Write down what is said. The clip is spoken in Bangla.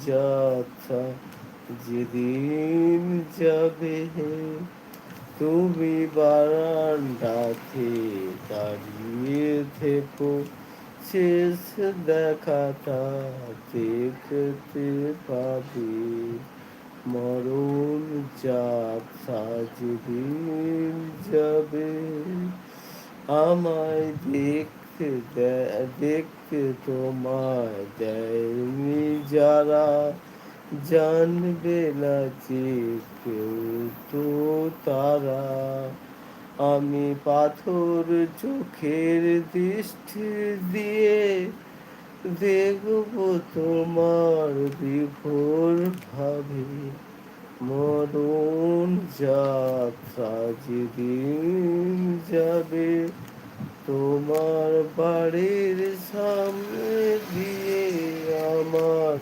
যাত্রা যেদিন যাবে, তুমি বারান্দাতে দাঁড়িয়ে থেকো, শেষ দেখাটা দেখতে পাবে। মরণ যাত্রা যেদিন যাবে, আমায় দেখতে তোমায় দেয়নি যারা, জানবে না যে কেউ তো তারা। আমি পাথর চোখের দৃষ্টি দিয়ে দেখবো তোমার বিভোর ভাবে। মরণ যাত্রা যেদিন যাবে, তোমার বাড়ির সামনে দিয়ে আমার